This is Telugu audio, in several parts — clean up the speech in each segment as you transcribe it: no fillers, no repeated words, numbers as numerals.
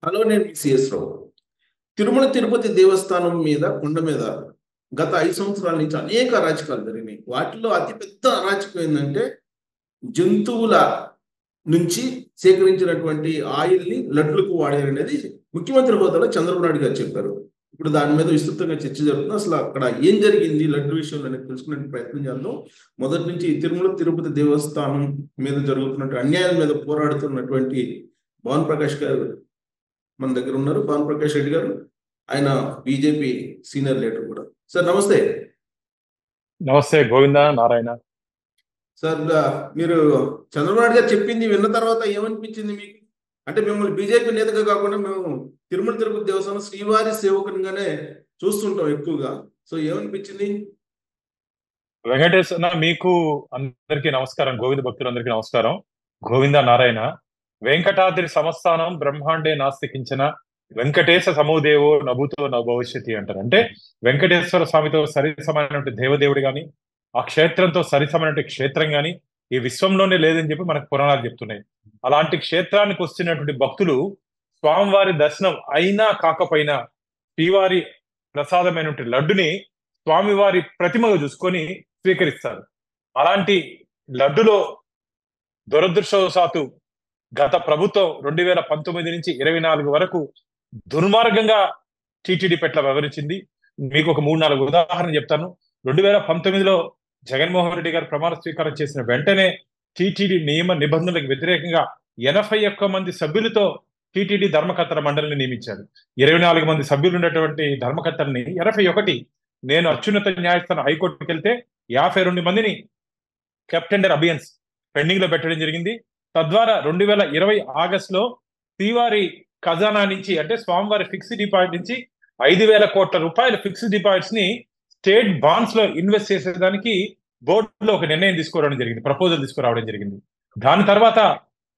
హలో, నేను మీ సిఎస్ రావు. తిరుమల తిరుపతి దేవస్థానం మీద కొండ మీద గత 5 సంవత్సరాల నుంచి అనేక అరాచకాలు జరిగినాయి. వాటిలో అతిపెద్ద అరాచకం ఏంటంటే జంతువుల నుంచి సేకరించినటువంటి ఆయిల్ని లడ్లకు వాడారనేది ముఖ్యమంత్రి హోదాలో చంద్రబాబు నాయుడు గారు చెప్పారు. ఇప్పుడు దాని మీద విస్తృతంగా చర్చ జరుగుతుంది. అసలు అక్కడ ఏం జరిగింది లడ్డు విషయంలో అనేది తెలుసుకునే ప్రయత్నం చేద్దాం. మొదటి నుంచి తిరుమల తిరుపతి దేవస్థానం మీద జరుగుతున్నటువంటి అన్యాయం మీద పోరాడుతున్నటువంటి భాను ప్రకాష్ గారు మన దగ్గర ఉన్నారు. భాను ప్రకాష్ రెడ్డి గారు, ఆయన బీజేపీ సీనియర్ లీడర్ కూడా. సార్ నమస్తే. నమస్తే గోవింద నారాయణ. సార్, మీరు చంద్రబాబు నాయుడు గారు చెప్పింది విన్న తర్వాత ఏమనిపించింది మీకు? అంటే మిమ్మల్ని బీజేపీ నేతగా కాకుండా మేము తిరుమల తిరుపతి దేవస్థానం శ్రీవారి సేవకునిగానే చూస్తుంటాం ఎక్కువగా. సో ఏమనిపించింది? వెంకటేశ్వర, మీకు అందరికీ నమస్కారం. గోవింద భక్తులందరికీ నమస్కారం. గోవింద నారాయణ. వెంకటాద్రి సంస్థానం బ్రహ్మాండే నాస్తికించిన వెంకటేశ సమోదేవో నభూతో నా భవిష్యతి అంటారు. అంటే వెంకటేశ్వర స్వామితో సరిసమైనటువంటి దేవదేవుడు గాని, ఆ క్షేత్రంతో సరిసమైనటువంటి క్షేత్రం గాని ఈ విశ్వంలోనే లేదని చెప్పి మనకు పురాణాలు చెప్తున్నాయి. అలాంటి క్షేత్రానికి వస్తున్నటువంటి భక్తులు స్వామివారి దర్శనం అయినా కాకపోయినా శ్రీవారి ప్రసాదమైనటువంటి లడ్డుని స్వామివారి ప్రతిమగా చూసుకొని స్వీకరిస్తారు. అలాంటి లడ్డులో దురదృష్టవశాత్తు గత ప్రభుత్వం 2019 నుంచి 24 వరకు దుర్మార్గంగా టీటీడీ పట్ల వివరించింది. మీకు ఒక 3-4 ఉదాహరణ చెప్తాను. 2019లో జగన్మోహన్ రెడ్డి గారు ప్రమాణ స్వీకారం చేసిన వెంటనే టీటీడీ నియమ నిబంధనలకు వ్యతిరేకంగా 81 మంది సభ్యులతో టీటీడీ ధర్మకర్తల మండలిని నియమించారు. 24 మంది సభ్యులు ఉన్నటువంటి ధర్మకర్తల్ని 81 నేను అత్యున్నత న్యాయస్థానం హైకోర్టుకి వెళ్తే 52 మందిని కెప్టెండర్ అబియన్స్ పెండింగ్ లో పెట్టడం జరిగింది. తద్వారా 2020 ఆగస్టులో శ్రీవారి ఖజానా నుంచి, అంటే స్వామివారి ఫిక్స్డ్ డిపాజిట్ నుంచి 5,000 కోట్ల రూపాయల ఫిక్స్డ్ డిపాజిట్స్ ని స్టేట్ బాండ్స్ లో ఇన్వెస్ట్ చేసేదానికి బోర్డులో ఒక నిర్ణయం తీసుకురావడం జరిగింది, ప్రపోజల్ తీసుకురావడం జరిగింది. దాని తర్వాత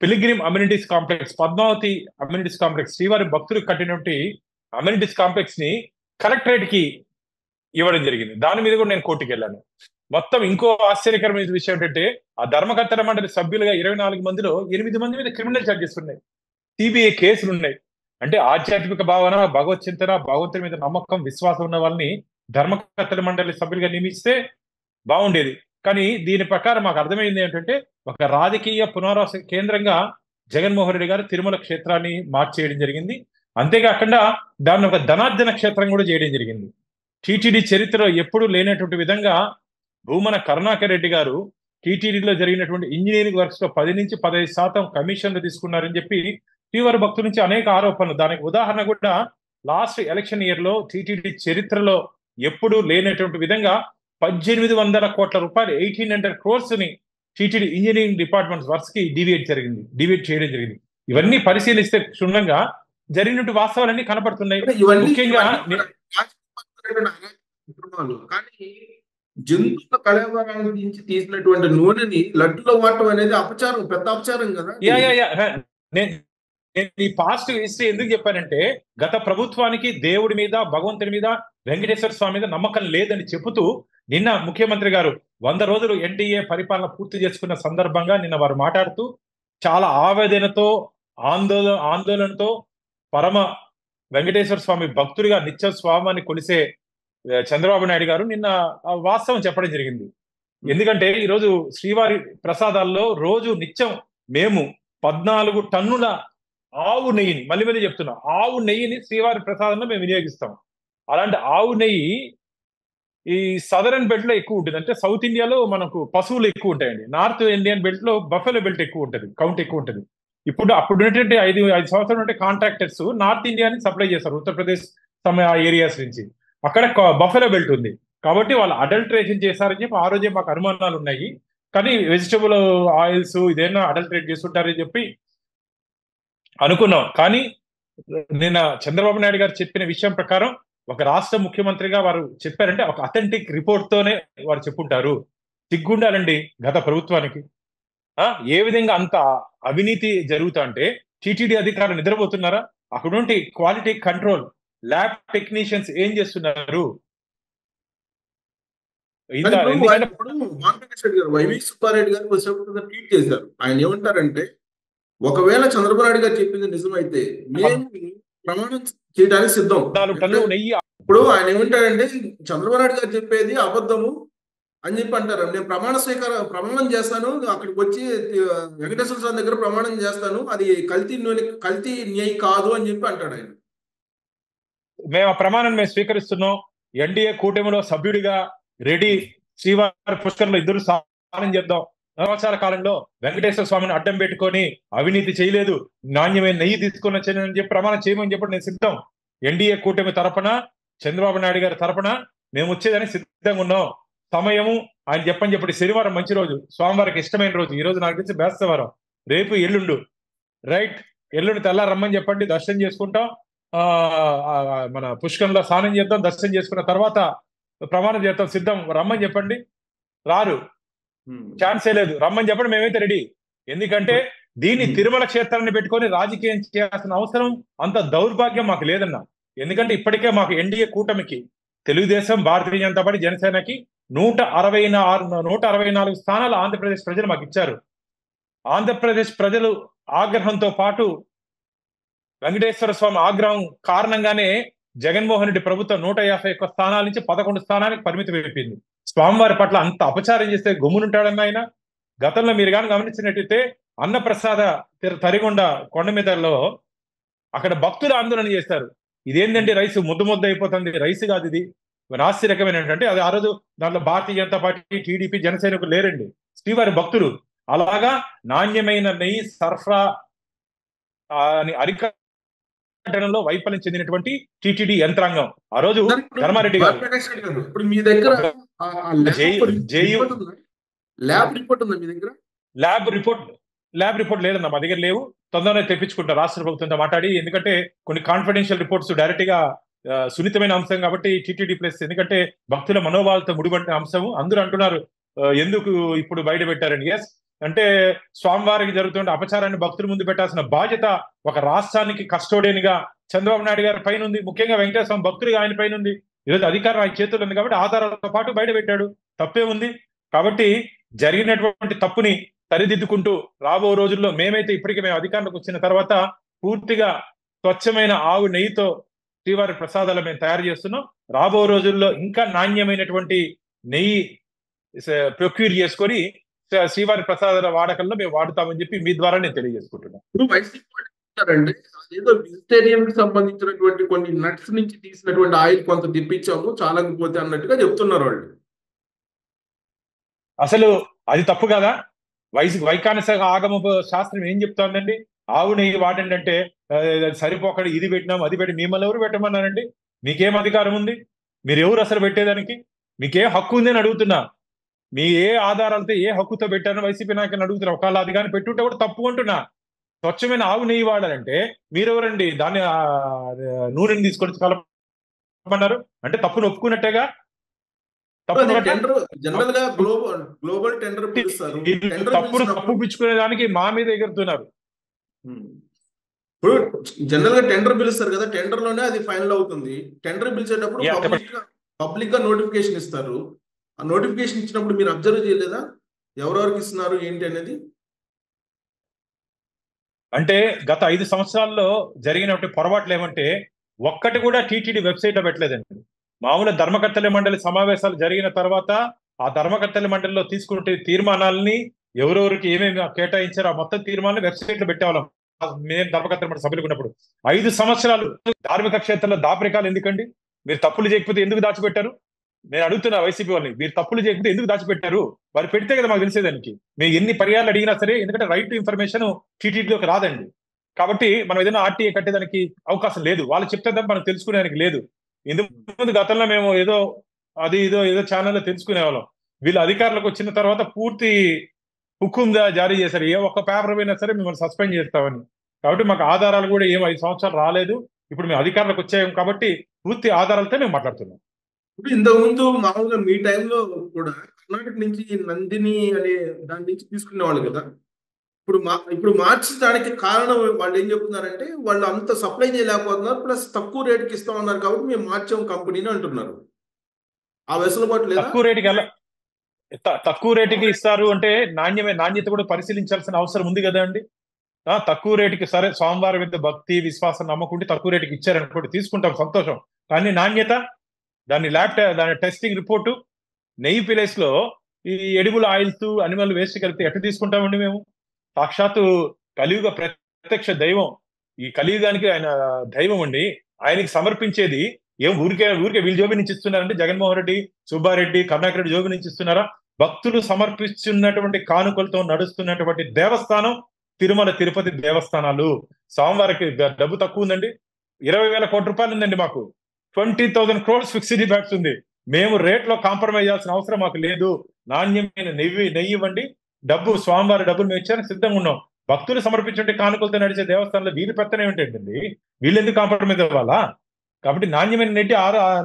pilgrim amenities complex, Padmavathi amenities complex, శ్రీవారి భక్తులు కట్టినటువంటి అమ్యూనిటీస్ కాంప్లెక్స్ ని కలెక్టరేట్ కి ఇవ్వడం జరిగింది. దాని మీద కూడా నేను కోర్టుకి వెళ్ళాను. మొత్తం ఇంకో ఆశ్చర్యకరమైన విషయం ఏంటంటే ఆ ధర్మకర్తల మండలి సభ్యులుగా 24 మందిలో 8 మంది మీద క్రిమినల్ ఛార్జెస్ ఉన్నాయి, సిబిఐ కేసులు ఉన్నాయి. అంటే ఆధ్యాత్మిక భావన, భగవత్ చింతన, భగవంతుని మీద నమ్మకం, విశ్వాసం ఉన్న వాళ్ళని ధర్మకర్తల మండలి సభ్యులుగా నియమిస్తే బాగుండేది. కానీ దీని ప్రకారం మాకు అర్థమైంది ఏంటంటే ఒక రాజకీయ పునరావాస కేంద్రంగా జగన్మోహన్ రెడ్డి గారు తిరుమల క్షేత్రాన్ని మార్చేయడం జరిగింది. అంతేకాకుండా దాన్ని ఒక ధనార్జన క్షేత్రం కూడా చేయడం జరిగింది. టీటీడీ చరిత్రలో ఎప్పుడూ లేనటువంటి విధంగా భూమన కరుణాకర్ రెడ్డి గారు టీటీడీలో జరిగినటువంటి ఇంజనీరింగ్ వర్క్స్ లో 10 నుంచి 15% కమిషన్లు తీసుకున్నారని చెప్పి శ్రీవారి భక్తుల నుంచి అనేక ఆరోపణలు. దానికి ఉదాహరణ కూడా లాస్ట్ ఎలక్షన్ ఇయర్ లో టీటీడీ చరిత్రలో ఎప్పుడూ లేనటువంటి విధంగా 1,800 కోట్ల రూపాయలు 1,800 crores ని టీటీడీ ఇంజనీరింగ్ డిపార్ట్మెంట్ వర్క్స్ కి డివియేట్ చేయడం జరిగింది. ఇవన్నీ పరిశీలిస్తే క్షుణ్ణంగా జరిగినట్టు వాస్తవాలన్నీ కనపడుతున్నాయి. ముఖ్యంగా కానీ జంతువుల కళేబరాల నుంచి తీసినటువంటి నూనెని లడ్డులో వాడటం అనేది అపచారం, పెద్ద అపచారం కదా. నేను ఈ పాస్ట్ హిస్టరీ ఎందుకు చెప్పానంటే గత ప్రభుత్వానికి దేవుడి మీద, భగవంతుడి మీద, వెంకటేశ్వర స్వామి మీద నమ్మకం లేదని చెబుతూ నిన్న ముఖ్యమంత్రి గారు 100 రోజులు ఎన్డీఏ పరిపాలన పూర్తి చేసుకున్న సందర్భంగా నిన్న వారు మాట్లాడుతూ చాలా ఆవేదనతో, ఆందోళనతో పరమ వెంకటేశ్వర స్వామి భక్తుడిగా నిత్య స్వామిని కొలిసే చంద్రబాబు నాయుడు గారు నిన్న వాస్తవం చెప్పడం జరిగింది. ఎందుకంటే ఈరోజు శ్రీవారి ప్రసాదాల్లో రోజు నిత్యం మేము 14 టన్నుల ఆవు నెయ్యిని, మళ్ళీ చెప్తున్నా, ఆవు నెయ్యిని శ్రీవారి ప్రసాదంలో మేము వినియోగిస్తాం. అలాంటి ఆవు నెయ్యి ఈ సదరన్ బెల్ట్ లో ఎక్కువ ఉంటుంది. అంటే సౌత్ ఇండియాలో మనకు పశువులు ఎక్కువ ఉంటాయండి. నార్త్ ఇండియన్ బెల్ట్ లో బఫెలో బెల్ట్ ఎక్కువ ఉంటుంది, కౌంట్ ఎక్కువ ఉంటుంది. అప్పుడు ఉన్నటువంటి 5 సంవత్సరాలు ఉంటే కాంట్రాక్టర్స్ నార్త్ ఇండియాని సప్లై చేస్తారు, ఉత్తరప్రదేశ్ ఆ ఏరియాస్ నుంచి. అక్కడ బఫెలో బెల్ట్ ఉంది కాబట్టి వాళ్ళు అడల్ట్రేషన్ చేశారని చెప్పి ఆ రోజే మాకు అనుమానాలు ఉన్నాయి. కానీ వెజిటబుల్ ఆయిల్స్ ఇదేనా అడల్ట్రేట్ చేస్తుంటారని చెప్పి అనుకున్నాం. కానీ నిన్న చంద్రబాబు నాయుడు గారు చెప్పిన విషయం ప్రకారం ఒక రాష్ట్ర ముఖ్యమంత్రిగా వారు చెప్పారంటే ఒక అథెంటిక్ రిపోర్ట్ తోనే వారు చెప్పుంటారు. సిగ్గుండాలండి గత ప్రభుత్వానికి. ఏ విధంగా అంత అవినీతి జరుగుతా అంటే టీటీడీ అధికారులు నిద్రపోతున్నారా? అక్కడుంటి క్వాలిటీ కంట్రోల్ ల్యాబ్ టెక్నీషియన్స్ ఏం చేస్తున్నారు? వైవి సుబ్బారెడ్డి గారు ట్వీట్ చేశారు. ఆయన ఏమంటారంటే ఒకవేళ చంద్రబాబు నాయుడు గారు చెప్పింది నిజమైతే మేము ప్రమాణం చేయడానికి సిద్ధం. 4 టన్నులు నెయ్యి. ఇప్పుడు ఆయన ఏమంటాడంటే చంద్రబాబు నాయుడు గారు చెప్పేది అబద్ధము అని చెప్పి అంటారు. నేను ప్రమాణం చేస్తాను, అక్కడికి వచ్చి వెంకటేశ్వర స్వామి దగ్గర ప్రమాణం చేస్తాను, అది కల్తీ నెయ్యి కాదు అని చెప్పి అంటాడు ఆయన. మేము ఆ ప్రమాణం మేము స్వీకరిస్తున్నాం. ఎన్డీఏ కూటమిలో సభ్యుడిగా రెడీ. శ్రీవారి పుష్కరంలో ఇద్దరు స్నానం చేద్దాం. 4 సంవత్సరాల కాలంలో వెంకటేశ్వర స్వామిని అడ్డం పెట్టుకొని అవినీతి చేయలేదు, నాణ్యమైన నెయ్యి తీసుకొని వచ్చానని చెప్పి ప్రమాణం చేయమని చెప్పి నేను సిద్ధం. ఎన్డీఏ కూటమి తరపున, చంద్రబాబు నాయుడు గారి తరపున మేము వచ్చేదని సిద్ధంగా ఉన్నాం. సమయము ఆయన చెప్పండి శనివారం మంచి రోజు, స్వామివారికి ఇష్టమైన రోజు. ఈ రోజు నాకు తెలిసి బేస్తవారం, రేపు ఎల్లుండు, రైట్? ఎల్లుండి తెల్లారి రమ్మని చెప్పండి, దర్శనం చేసుకుంటాం. మన పుష్కరంలో స్నానం చేద్దాం, దర్శనం చేసుకున్న తర్వాత ప్రమాణం చేద్దాం. సిద్ధం, రమ్మని చెప్పండి. రారు, ఛాన్సే లేదు. రమ్మని చెప్పండి, మేమైతే రెడీ. ఎందుకంటే దీన్ని తిరుమల క్షేత్రాన్ని పెట్టుకొని రాజకీయం చేయాల్సిన అవసరం, అంత దౌర్భాగ్యం మాకు లేదన్నా. ఎందుకంటే ఇప్పటికే మాకు ఎన్డీఏ కూటమికి, తెలుగుదేశం, భారతీయ జనతా పార్టీ, జనసేనకి 164 స్థానాలు ఆంధ్రప్రదేశ్ ప్రజలు మాకు ఇచ్చారు. ఆంధ్రప్రదేశ్ ప్రజలు ఆగ్రహంతో పాటు వెంకటేశ్వర స్వామి ఆగ్రహం కారణంగానే జగన్మోహన్ రెడ్డి ప్రభుత్వం 151 స్థానాల నుంచి 11 స్థానానికి పరిమితం అయిపోయింది. స్వామివారి పట్ల అంత అపచారం చేస్తే గమ్మునుంటాడన్న ఆయన. గతంలో మీరు కానీ గమనించినట్టయితే అన్నప్రసాద తరిగొండ కొండ మీదలో అక్కడ భక్తులు ఆందోళన చేస్తారు. ఇదేంటంటే రైస్ ముద్ద అయిపోతుంది, రైస్ కాదు ఇది, నాస్తి రకమైన అంటే. అది ఆ రోజు దాంట్లో భారతీయ జనతా పార్టీ, టీడీపీ, జనసైనికులు లేరండి, శ్రీవారి భక్తులు. అలాగా నాణ్యమైన నెయ్యి సరఫరా అరికట్టడంలో వైఫల్యం చెందినటువంటి టీటీడీ యంత్రాంగం. ఆ రోజు ధర్మారెడ్డి గారు, ఇప్పుడు మీ దగ్గర ల్యాబ్ రిపోర్ట్ లేదన్నా, మా దగ్గర లేవు. తొందరగా తెప్పించుకుంటాం రాష్ట్ర ప్రభుత్వంతో మాట్లాడి. ఎందుకంటే కొన్ని కాన్ఫిడెన్షియల్ రిపోర్ట్స్ డైరెక్ట్ గా సున్నితమైన అంశం కాబట్టి టీటీడీ ప్లస్, ఎందుకంటే భక్తుల మనోభావాలతో ముడిపడిన అంశం. అందరూ అంటున్నారు ఎందుకు ఇప్పుడు బయట పెట్టారని. ఎస్, అంటే స్వామివారికి జరుగుతున్న అపచారాన్ని భక్తుల ముందు పెట్టాల్సిన బాధ్యత ఒక రాష్ట్రానికి కస్టోడియన్ గా చంద్రబాబు నాయుడు గారి పైన ఉంది. ముఖ్యంగా వెంకటేశ్వర స్వామి భక్తుడిగా ఆయన పైన ఉంది. ఈరోజు అధికారం ఆయన చేతుల్లో ఉంది కాబట్టి ఆధారాలతో పాటు బయట పెట్టాడు, తప్పే ఉంది. కాబట్టి జరిగినటువంటి తప్పుని సరిదిద్దుకుంటూ రాబో రోజుల్లో మేము అధికారంలోకి వచ్చిన తర్వాత పూర్తిగా స్వచ్ఛమైన ఆవు నెయ్యితో శ్రీవారి ప్రసాదాలు మేము తయారు చేస్తున్నాం. రాబో రోజుల్లో ఇంకా నాణ్యమైనటువంటి నెయ్యి ప్రొక్యూర్ చేసుకొని శ్రీవారి ప్రసాదాల వాడకంలో మేము వాడుతామని చెప్పి మీ ద్వారా నేను తెలియజేసుకుంటున్నాను. ఏదో వెజిటేరియన్ కి సంబంధించినటువంటి కొన్ని నట్స్ నుంచి తీసినటువంటి ఆయిల్ కొంత తెప్పించాము, చాలకపోతే అన్నట్టుగా చెప్తున్నారు వాళ్ళు. అసలు అది తప్పు కదా. వైకానస ఆగమ శాస్త్రం ఏం చెప్తోందండి? ఆవు నెయ్యి వాడండి అంటే సరిపోకడు, ఇది పెట్టినాం, అది పెట్టి. మిమ్మల్ని ఎవరు పెట్టమన్నారండి? మీకేం అధికారం ఉంది? మీరు ఎవరు అసలు పెట్టేదానికి? మీకేం హక్కు ఉంది అని అడుగుతున్నా. మీ ఏ ఆధారాలతో, ఏ హక్కుతో పెట్టారని వైసీపీ నాయకులను అడుగుతున్నా. ఒకవేళ అది కానీ పెట్టుంటే కూడా తప్పు అంటున్నా. స్వచ్ఛమైన ఆవు నెయ్యి వాడాలంటే మీరెవరండి దాన్ని నూనెని తీసుకొని కలపమన్నారు? అంటే తప్పును ఒప్పుకున్నట్టేగా. తప్పు పిచ్చుకునే దానికి మా మీద ఎగురుతున్నారు. ఇప్పుడు జనరల్ గా టెండర్ పిలుస్తారు కదా, టెండర్ లోనే అది ఫైనల్ అవుతుంది. టెండర్ పిలిచేటప్పుడు పబ్లిక్ గా నోటిఫికేషన్ ఇస్తారు. ఆ నోటిఫికేషన్ ఇచ్చినప్పుడు మీరు అబ్జర్వ్ చేయలేదా ఎవరెవరికి ఇస్తున్నారు ఏంటి అనేది? అంటే గత 5 సంవత్సరాల్లో జరిగినటువంటి పొరపాట్లు ఏమంటే ఒక్కటి కూడా టీటీడీ వెబ్సైట్ లో పెట్టలేదండి. మామూలు ధర్మకర్తల మండలి సమావేశాలు జరిగిన తర్వాత ఆ ధర్మకర్తల మండలిలో తీసుకుంటే తీర్మానాలని ఎవరెవరికి ఏమేమి కేటాయించారో ఆ మొత్తం తీర్మానాలు వెబ్సైట్ లో పెట్టేవాళ్ళం మేము ధర్మకర్తల మండలి సభ్యులు ఉన్నప్పుడు. 5 సంవత్సరాలు ధార్మిక క్షేత్రంలో దాపరికాలు ఎందుకండి? మీరు తప్పులు చేయకపోతే ఎందుకు దాచిపెట్టారు? నేను అడుగుతున్నా వైసీపీ వాళ్ళని, మీరు తప్పులు చేయకపోతే ఎందుకు దాచిపెట్టారు? వారు పెడితే కదా మాకు తెలిసేదానికి. మేము ఎన్ని పర్యాలు అడిగినా సరే, ఎందుకంటే రైట్ టు ఇన్ఫర్మేషన్ టీటీడీలోకి రాదండి. కాబట్టి మనం ఏదైనా ఆర్టీఏ కట్టేదానికి అవకాశం లేదు. వాళ్ళు చెప్తే మనం తెలుసుకునేదానికి లేదు. ఇంతకుముందు గతంలో మేము ఏదో ఛానల్లో తెలుసుకునేవాళ్ళం. వీళ్ళు అధికారులకు వచ్చిన తర్వాత పూర్తి హుకుం జారీ చేశారు. ఏ ఒక్క పేపర్ పోయినా సరే మిమ్మల్ని సస్పెండ్ చేస్తామని. కాబట్టి మాకు ఆధారాలు కూడా 5 సంవత్సరాలు రాలేదు. ఇప్పుడు మేము అధికారులకు వచ్చాం కాబట్టి పూర్తి ఆధారాలతో మేము మాట్లాడుతున్నాం. ఇప్పుడు ఇంతకుముందు మామూలుగా మీ టైంలో కూడా కర్ణాటక నుంచి నందిని అనే దాని నుంచి తీసుకునేవాళ్ళు కదా. ఇప్పుడు మార్చడానికి కారణం వాళ్ళు ఏం చెప్తున్నారంటే వాళ్ళు అంత సప్లై చేయలేకపోతున్నారు, ప్లస్ తక్కువ రేటుకి ఇస్తా ఉన్నారు కాబట్టి మేము మార్చాం కంపెనీని అంటున్నారు. ఆ వెసులుబాటు లేదా? తక్కువ రేటుకి ఇస్తారు అంటే నాణ్యత కూడా పరిశీలించాల్సిన అవసరం ఉంది కదా అండి. తక్కువ రేటుకి సరే స్వామివారి మీద భక్తి విశ్వాసం నమ్మకుంటే తక్కువ రేటుకి ఇచ్చారనుకోండి, తీసుకుంటాం, సంతోషం. కానీ నాణ్యత, దాని టెస్టింగ్ రిపోర్టు, నెయ్యి ప్లేస్ లో ఈ ఎడిబుల్ ఆయిల్స్, అనిమల్ వేస్ట్ కలిపితే ఎట్లా తీసుకుంటామండి మేము? సాక్షాత్తు కలియుగ ప్రత్యక్ష దైవం, ఈ కలియుగానికి ఆయన దైవం అండి. ఆయనకి సమర్పించేది ఏం ఊరికే వీళ్ళ జోబి నుంచి ఇస్తున్నారంటే జగన్మోహన్ రెడ్డి, సుబ్బారెడ్డి, కరుణాకర్ రెడ్డి జోబి నుంచి ఇస్తున్నారా? భక్తులు సమర్పిస్తున్నటువంటి కానుకలతో నడుస్తున్నటువంటి దేవస్థానం తిరుమల తిరుపతి దేవస్థానాలు. స్వామివారికి డబ్బు తక్కువ ఉందండి, 20,000 కోట్ల రూపాయలు ఉందండి. మాకు 20,000 crores ఫిక్స్డ్ డిపాజిట్స్ ఉంది. మేము రేట్లో కాంప్రమైజ్ చేయాల్సిన అవసరం మాకు లేదు. నాణ్యమైన నెయ్యి ఇవ్వండి, స్వామివారి డబ్బులు మేము ఇచ్చారని సిద్ధంగా ఉన్నాం. భక్తులు సమర్పించే కానుకలతో నడిచే దేవస్థానంలో వీళ్ళు పెత్తనం ఏంటండి? వీళ్ళు ఎందుకు కాంప్రమైజ్ అవ్వాలా? కాబట్టి నాణ్యమైన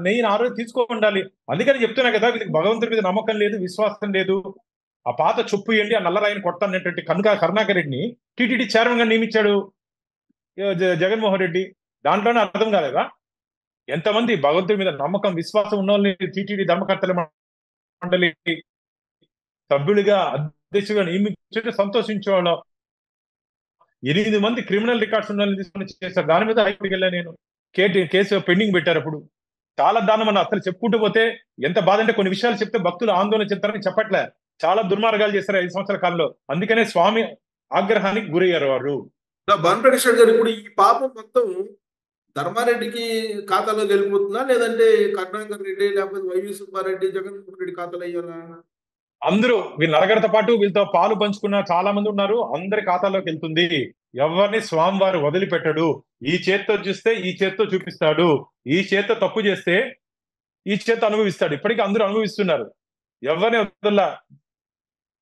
నెయ్యిని ఆ రోజు తీసుకో ఉండాలి. అందుకని చెప్తున్నా కదా, వీళ్ళకి భగవంతుడి మీద నమ్మకం లేదు, విశ్వాసం లేదు. ఆ పాత చొప్పు ఏంటి, ఆ నల్లరాయిని కొడతానటువంటి కరుణాకర్ రెడ్డిని టీటీడీ చైర్మన్ గా నియమించాడు జగన్మోహన్ రెడ్డి. దాంట్లోనే అర్థం కాలేదా? ఎంతమంది భగవంతుడి మీద నమ్మకం విశ్వాసం ఉన్న వాళ్ళని టీటీడీ ధర్మకర్తల మండలి సభ్యుడిగా, అధ్యక్షుడిగా నియమించే సంతోషించేవాళ్ళం. 8 మంది క్రిమినల్ రికార్డ్స్ ఉన్న వాళ్ళని తీసుకొని చేశారు. దాని మీద హైకోర్టుకి వెళ్ళా నేను. కేసు పెండింగ్ పెట్టారు. అప్పుడు చాలా దారుణం అన్న. అసలు చెప్పుకుంటూ పోతే ఎంత బాధ అంటే, కొన్ని విషయాలు చెప్తే భక్తులు ఆందోళన చెప్తారని చెప్పట్లే. చాలా దుర్మార్గాలు చేశారు 5 సంవత్సరాల కాలంలో. అందుకనే స్వామి ఆగ్రహానికి గురయ్యారు వారు. భానుప్రకాష్ గారు, ఇప్పుడు ఈ పాపం మొత్తం ధర్మారెడ్డికి ఖాతాలో వెళ్ళిపోతుందా, లేదంటే కరుణాకర్ రెడ్డి, లేకపోతే వైవి సుబ్బారెడ్డి, జగన్మోహన్ రెడ్డి ఖాతాలో అయ్యాలా? అందరూ వీళ్ళు నరగడతో పాటు వీళ్ళతో పాలు పంచుకున్న చాలా మంది ఉన్నారు. అందరి ఖాతాలోకి వెళ్తుంది. ఎవరిని స్వామివారు వదిలిపెట్టడు. ఈ చేత్తో చూస్తే ఈ చేత్తో చూపిస్తాడు, ఈ చేత్తో తప్పు చేస్తే ఈ చేత్తో అనుభవిస్తాడు. ఇప్పటికీ అందరూ అనుభవిస్తున్నారు. ఎవరిని వదల్లా.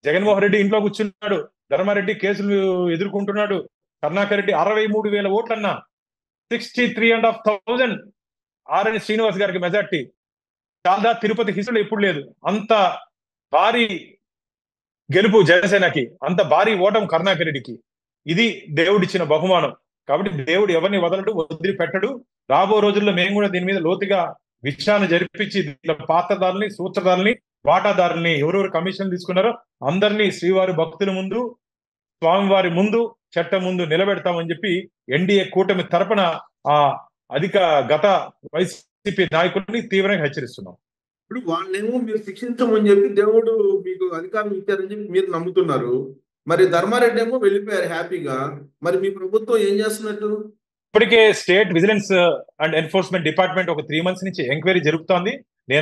జగన్మోహన్ రెడ్డి ఇంట్లో కూర్చున్నాడు, ధర్మారెడ్డి కేసులు ఎదుర్కొంటున్నాడు. కరుణాకర్ రెడ్డి 63,000 ఓట్లన్నా, 63,500 ఆర్ఎన్ శ్రీనివాస్ గారికి మెజార్టీ. చాలా తిరుపతి హిస్టరీలో ఎప్పుడు లేదు అంత భారీ గెలుపు జనసేనకి, అంత భారీ ఓటం కరుణాకర్ రెడ్డికి. ఇది దేవుడిచ్చిన బహుమానం. కాబట్టి దేవుడు ఎవరిని వదిలిపెట్టడు. రాబో రోజుల్లో మేము కూడా దీని మీద లోతుగా విచారణ జరిపించి పాత్రదారుల్ని, సూత్రధారుల్ని, వాటాదారుల్ని, ఎవరెవరు కమిషన్ తీసుకున్నారో అందరినీ శ్రీవారి భక్తుల ముందు, స్వామివారి ముందు, చట్టం ముందు నిలబెడతామని చెప్పి ఎన్డీఏ కూటమి తరపున గత వైసీపీ నాయకుల్ని తీవ్రంగా హెచ్చరిస్తున్నాం. ఇప్పుడు వాళ్ళేమో మీరు శిక్షించమని చెప్పి దేవుడు మీకు అధికారం ఇచ్చారని చెప్పి మీరు నమ్ముతున్నారు. మరి ధర్మారెడ్డి ఏమో వెళ్ళిపోయారు హ్యాపీగా. మరి మీ ప్రభుత్వం ఏం చేస్తున్నట్టు? ఇప్పటికే state vigilance and enforcement department ఒక 3 months నుంచి ఎంక్వైరీ జరుపుతోంది.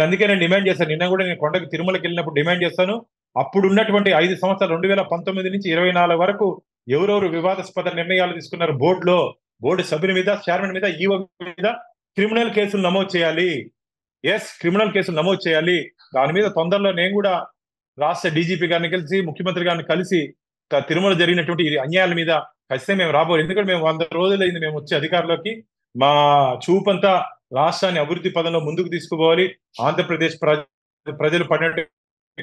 అందుకే నేను డిమాండ్ చేశాను. నిన్న కూడా నేను కొండకి తిరుమలకి వెళ్ళినప్పుడు డిమాండ్ చేస్తాను. అప్పుడు ఉన్నటువంటి 5 సంవత్సరాలు 2019 నుంచి 24 వరకు ఎవరెవరు వివాదాస్పద నిర్ణయాలు తీసుకున్నారు బోర్డు సభ్యుల మీద, చైర్మన్ మీద, ఈఓ మీద క్రిమినల్ కేసులు నమోదు చేయాలి. క్రిమినల్ కేసులు నమోదు చేయాలి. దాని మీద తొందరలో నేను కూడా రాష్ట్ర డీజీపీ గారిని కలిసి, ముఖ్యమంత్రి గారిని కలిసి తిరుమల జరిగినటువంటి ఈ అన్యాయాల మీద ఖచ్చితంగా మేము రాబోయే. ఎందుకంటే మేము 100 రోజులైంది మేము వచ్చే అధికారంలోకి. మా చూపంతా రాష్ట్రాన్ని అభివృద్ధి పదంలో ముందుకు తీసుకుపోవాలి. ఆంధ్రప్రదేశ్ ప్రజలు పడినటువంటి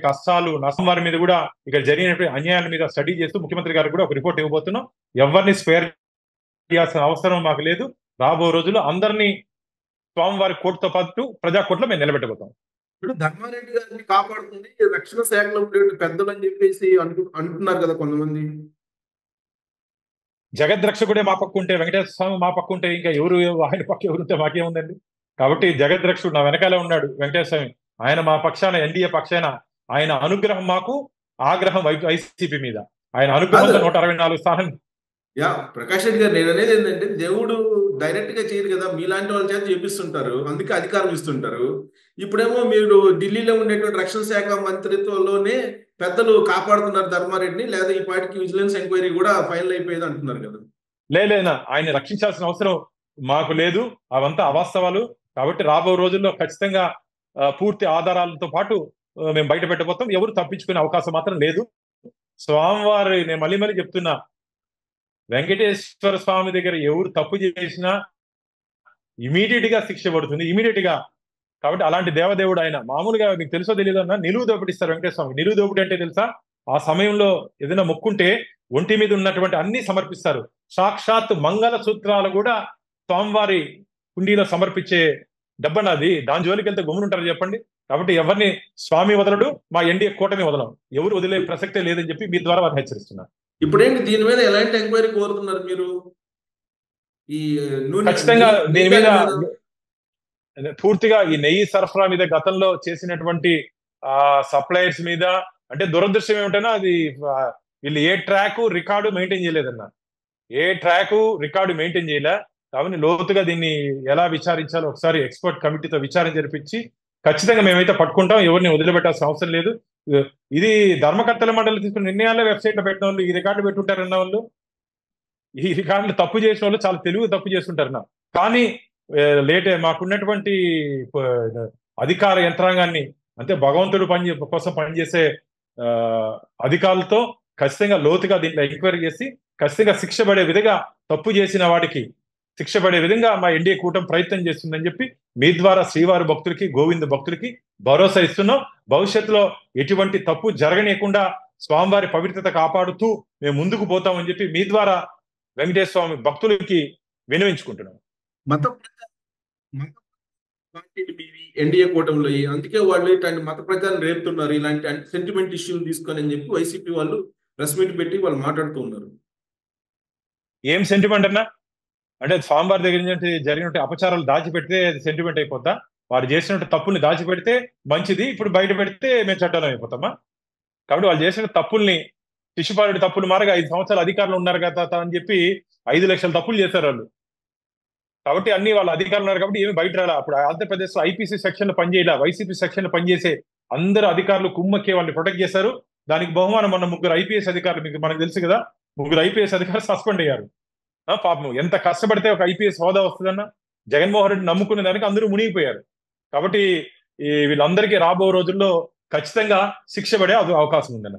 కష్టాలు, నష్టం వారి మీద కూడా, ఇక్కడ జరిగినటువంటి అన్యాయాల మీద స్టడీ చేస్తూ ముఖ్యమంత్రి గారికి కూడా ఒక రిపోర్ట్ ఇవ్వబోతున్నాం. ఎవరిని స్పేర్ చేయాల్సిన అవసరం మాకు లేదు. రాబో రోజుల్లో అందరినీ స్వామివారి కోర్టుతో పాటు ప్రజా కోర్టులో మేము నిలబెట్టబోతాం. ఇప్పుడు ధర్మారెడ్డి గారిని కాపాడుతుంది రక్షణ శాఖలో ఉండే పెద్దలు అని చెప్పేసి అంటున్నారు కదా కొంతమంది. జగద్రక్షకుడే మా పక్క ఉంటే, వెంకటేశ్వర స్వామి మా పక్క ఉంటే, ఇంకా ఎవరు ఆయన పక్క ఎవరుంటే మాకేముందండి? కాబట్టి జగద్రక్షకుడు నా వెనకాలే ఉన్నాడు వెంకటేశ్వర స్వామి. ఆయన మా పక్షాన, ఎన్డీఏ పక్షాన. ఆయన అనుగ్రహం మాకు, ఆగ్రహం వైసీపీ మీద. ఆయన అనుగ్రహంతో 164 స్థానం. ప్రకాష్ రెడ్డి గారు, నేను అనేది ఏంటంటే, దేవుడు డైరెక్ట్ గా చేయరు కదా, మీలాంటి వాళ్ళ చేత చేపిస్తుంటారు, అందుకే అధికారం ఇస్తుంటారు. ఇప్పుడేమో మీరు ఢిల్లీలో ఉండేటువంటి రక్షణ శాఖ మంత్రిత్వంలోనే పెద్దలు కాపాడుతున్నారు ధర్మారెడ్డిని, లేదా ఈ పాటికి విజిలెన్స్ ఎంక్వైరీ కూడా ఫైనల్ అయిపోయేది అంటున్నారు కదా. లేనా, ఆయన రక్షించాల్సిన అవసరం మాకు లేదు. అవంతా అవాస్తవాలు. కాబట్టి రాబో రోజుల్లో ఖచ్చితంగా పూర్తి ఆధారాలతో పాటు మేము బయట పెట్టబోతాం. ఎవరు తప్పించుకునే అవకాశం మాత్రం లేదు. స్వామివారి, నేను మళ్ళీ చెప్తున్నా, వెంకటేశ్వర స్వామి దగ్గర ఎవరు తప్పు చేసినా ఇమీడియట్ గా శిక్ష పడుతుంది, ఇమీడియట్ గా. కాబట్టి అలాంటి దేవదేవుడు ఆయన. మామూలుగా మీకు తెలుసో తెలియదు అన్న, నిలువు దోపిడి ఇస్తారు వెంకటేశ్వర స్వామి. నిలువు దోపిడి అంటే తెలుసా? ఆ సమయంలో ఏదైనా మొక్కుంటే ఒంటి మీద ఉన్నటువంటి అన్ని సమర్పిస్తారు. సాక్షాత్ మంగళ సూత్రాలు కూడా స్వామివారి కుండీలో సమర్పించే డబ్బన్నది. దాని జోలికి వెళ్తే గమ్మునుంటారు చెప్పండి. కాబట్టి ఎవరిని స్వామి వదలడు, మా ఎన్డీఏ కూటమి వదలం. ఎవరు వదిలే ప్రసక్తే లేదని చెప్పి మీ ద్వారా వారిని హెచ్చరిస్తున్నారు. ఇప్పుడేంటి దీని మీద ఎలాంటి ఎంక్వైరీ కోరుతున్నారు మీరు? ఈ నూనె ఖచ్చితంగా దీని మీద మీద పూర్తిగా ఈ నెయ్యి సరఫరా మీద గతంలో చేసినటువంటి సప్లయర్స్ మీద, అంటే దురదృష్టం ఏమిటన్నా అది వీళ్ళు ఏ ట్రాక్ రికార్డు మెయింటైన్ చేయలేదన్న. ఏ ట్రాక్ రికార్డు మెయింటైన్ చేయలే. కాబట్టి లోతుగా దీన్ని ఎలా విచారించాలో ఒకసారి ఎక్స్పర్ట్ కమిటీతో విచారణ జరిపించి ఖచ్చితంగా మేమైతే పట్టుకుంటాం. ఎవరిని వదిలిపెట్టాల్సిన అవసరం లేదు. ఇది ధర్మకర్తల మండలి తీసుకున్న నిర్ణయాలే వెబ్సైట్ లో పెట్టిన వాళ్ళు ఈ రికార్డులు పెట్టుంటారన్న వాళ్ళు, ఈ రికార్డులు తప్పు చేసిన వాళ్ళు చాలా తెలుగు తప్పు చేస్తుంటారు. కానీ మాకున్నటువంటి అధికార యంత్రాంగాన్ని, అంటే భగవంతుడు కోసం పనిచేసే అధికారులతో ఖచ్చితంగా లోతుగా దీంట్లో ఎంక్వైరీ చేసి ఖచ్చితంగా శిక్ష పడే విధంగా, తప్పు చేసిన వాడికి శిక్ష పడే విధంగా మా ఎన్డీఏ కూటమి ప్రయత్నం చేస్తుందని చెప్పి మీ ద్వారా శ్రీవారి భక్తులకి, గోవింద భక్తులకి భరోసా ఇస్తున్నాం. భవిష్యత్తులో ఎటువంటి తప్పు జరగనీయకుండా స్వామివారి పవిత్రత కాపాడుతూ మేము ముందుకు పోతామని చెప్పి మీ ద్వారా వెంకటేశ్వర స్వామి భక్తులకి వినవించుకుంటున్నాం. మత ఎన్డీఏ కూటమిలో అందుకే వాళ్ళు ఇట్లాంటి మత ప్రచారం రేపుతున్నారు, ఇలాంటి సెంటిమెంట్ ఇష్యూలు తీసుకొని అని చెప్పి వైసీపీ వాళ్ళు ప్రెస్ మీట్ పెట్టి వాళ్ళు మాట్లాడుతూ ఉన్నారు. ఏం సెంటిమెంట్ అన్నా? అంటే స్వామివారి దగ్గర నుంచి జరిగినట్టు అపచారాలు దాచిపెడితే అది సెంటిమెంట్ అయిపోతా? వారు చేసినట్టు తప్పుల్ని దాచిపెడితే మంచిది, ఇప్పుడు బయట పెడితే మేము చట్టాలు అయిపోతామా? కాబట్టి వాళ్ళు చేసిన తప్పుల్ని, శిశుపాలుడి తప్పులు మారగా 5 సంవత్సరాలు అధికారులు ఉన్నారు కదా అని చెప్పి 5 లక్షల తప్పులు చేశారు వాళ్ళు. కాబట్టి అన్ని వాళ్ళ అధికారులు ఉన్నారు కాబట్టి ఏమి బయట రాలా. అప్పుడు ఆంధ్రప్రదేశ్ లో ఐపీసీ సెక్షన్ లో పనిచేయాల, వైసీపీ సెక్షన్ లో పనిచేసే అందరు అధికారులు కుమ్మక్కి వాళ్ళని ప్రొటెక్ట్ చేశారు. దానికి బహుమానం మొన్న 3 ఐపీఎస్ అధికారులు, మీకు మనకు తెలుసు కదా, 3 ఐపీఎస్ అధికారులు సస్పెండ్ అయ్యారు. పాపం ఎంత కష్టపడితే ఒక ఐపీఎస్ హోదా వస్తుందన్న. జగన్మోహన్ రెడ్డి నమ్ముకునే దానికి అందరూ మునిగిపోయారు. కాబట్టి వీళ్ళందరికీ రాబో రోజుల్లో ఖచ్చితంగా శిక్ష పడే అవకాశం ఉందన్న.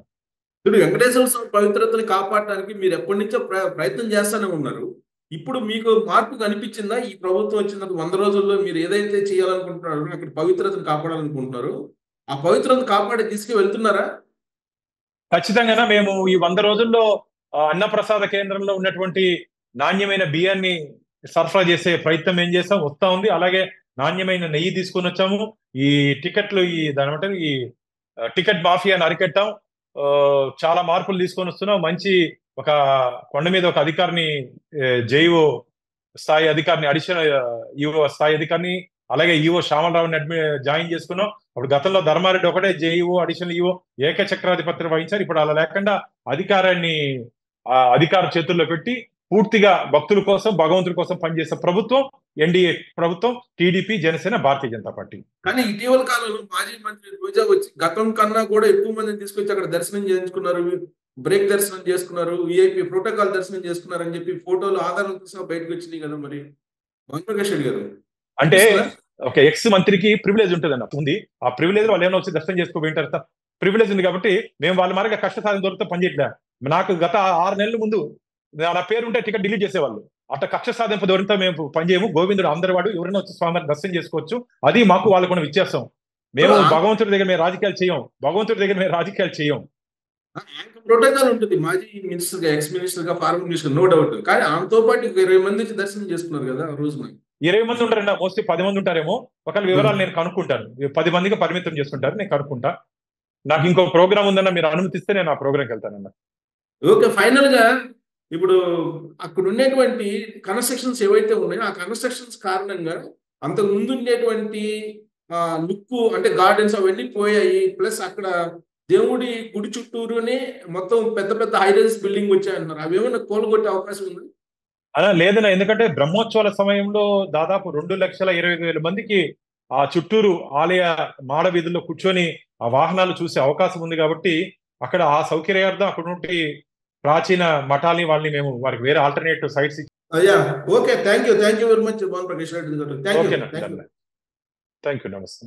ఇప్పుడు వెంకటేశ్వర స్వామి పవిత్రతని కాపాడడానికి మీరు ఎప్పటి నుంచో ప్రయత్నం చేస్తూనే ఉన్నారు. ఇప్పుడు మీకు మార్పు కనిపించిందా? ఈ ప్రభుత్వం వచ్చిన 100 రోజుల్లో మీరు ఏదైతే చేయాలనుకుంటున్నారో, అక్కడ పవిత్రతను కాపాడాలనుకుంటున్నారు, ఆ పవిత్రతను కాపాడే దిశగా వెళ్తున్నారా? ఖచ్చితంగా మేము ఈ 100 రోజుల్లో అన్నప్రసాద కేంద్రంలో ఉన్నటువంటి నాణ్యమైన బియ్యాన్ని సరఫరా చేసే ప్రయత్నం ఏం చేస్తాం, వస్తా ఉంది. అలాగే నాణ్యమైన నెయ్యి తీసుకొని వచ్చాము. ఈ టికెట్లు, ఈ టికెట్ మాఫియాని అరికట్టాం. చాలా మార్పులు తీసుకొని వస్తున్నాం. మంచి ఒక కొండ మీద ఒక అధికారిని, జేఈఓ స్థాయి అధికారిని, అడిషనల్ ఈఓ స్థాయి అధికారిని, అలాగే ఈఓ శ్యామలరావుని జాయిన్ చేసుకున్నాం. అప్పుడు గతంలో ధర్మారెడ్డి ఒకటే జేఈఓ, అడిషనల్ ఈఓ ఏకచక్రాధిపత్యం వహించారు. ఇప్పుడు అలా లేకుండా అధికార చేతుల్లో పెట్టి పూర్తిగా భక్తుల కోసం, భగవంతుడి కోసం పనిచేసే ప్రభుత్వం ఎన్డీఏ ప్రభుత్వం, టీడీపీ, జనసేన, భారతీయ జనతా పార్టీ. కానీ ఇటీవల కాలంలో మాజీ మంత్రి రోజా వచ్చి గతం కన్నా కూడా ఎక్కువ మందిని తీసుకొచ్చి అక్కడ దర్శనం చేయించుకున్నారు, బ్రేక్ దర్శనం చేసుకున్నారు, విఐపి ప్రోటోకాల్ దర్శనం చేసుకున్నారు అని చెప్పి ఫోటోలు ఆధారాలతో సహా బయటకు వచ్చినాయి కదా. మరి వెంకటేష్ రెడ్డి గారు అంటే ఒక ఎక్స్ మంత్రికి ప్రివిలేజ్ ఉంటుంది అన్న, ఉంది. ఆ ప్రివిలేజ్ వాళ్ళు ఏమైనా వచ్చి దర్శనం చేసుకోబోయింటారు. ప్రివిలేజ్ ఉంది కాబట్టి మేము వాళ్ళ మార్గ కష్ట సాధన దొరికితే పనిచేయట్లే. నాకు గత 6 నెలల ముందు నా పేరు ఉంటే టికెట్ డిలీట్ చేసేవాళ్ళు. అట్లా కక్ష సాధింపు దొరికితే మేము పనిచేయము. గోవిందుడు అందరి వాడు, ఎవరైనా వచ్చి స్వామిని దర్శనం చేసుకోవచ్చు. అది మాకు వాళ్ళకు కూడా ఇచ్చేస్తాం. మేము భగవంతుడి దగ్గర మేము రాజకీయాలు చేయం. భగవంతుడి దగ్గర మేము రాజకీయాలు చేయం. ప్రోటోకాల్ ఉంటుంది. మాజీ మినిస్టర్ గా, ఎక్స్ మినిస్టర్ గా, ఫార్మర్ మినిస్టర్, నో డౌట్. కానీ ఆమెతో పాటు 20 మంది వచ్చి దర్శనం చేసుకున్నారు కదా ఆ రోజు. 20 మంది ఉంటారన్నా, మోస్ట్లీ 10 మంది ఉంటారేమో. ఒకవేళ వివరాలు నేను కనుక్కుంటాను. 10 మందికి పరిమితం చేసుకుంటారు, నేను కనుక్కుంటా. నాకు ఇంకో ప్రోగ్రామ్ ఉందన్న, మీరు అనుమతిస్తే నేను ఆ ప్రోగ్రామ్కి వెళ్తానన్న. ఓకే, ఫైనల్ గా ఇప్పుడు అక్కడ ఉండేటువంటి కన్స్ట్రక్షన్స్ ఏవైతే ఉన్నాయో, ఆ కన్స్ట్రక్షన్స్ కారణంగా అంతకు ముందు ఉండేటువంటి లుక్, అంటే గార్డెన్స్ అవన్నీ పోయాయి. ప్లస్ అక్కడ దేవుడి గుడి చుట్టూరునే మొత్తం పెద్ద పెద్ద హైరైజ్ బిల్డింగ్ వచ్చాయంటున్నారు. అవి ఏమైనా కోలుగొట్టే అవకాశం ఉంది? అలా లేదన్నా, ఎందుకంటే బ్రహ్మోత్సవాల సమయంలో దాదాపు 2,25,000 మందికి ఆ చుట్టూరు ఆలయ మాడ వీధుల్లో కూర్చొని ఆ వాహనాలు చూసే అవకాశం ఉంది. కాబట్టి అక్కడ ఆ సౌకర్యార్థం అక్కడ నుండి ప్రాచీన మఠాలని వాళ్ళని మేము వారికి వేరే ఆల్టర్నేటివ్ సైట్స్ అయ్యా. Okay, thank you very much Bhanu Prakash Reddy garu. Thank you. నమస్తే.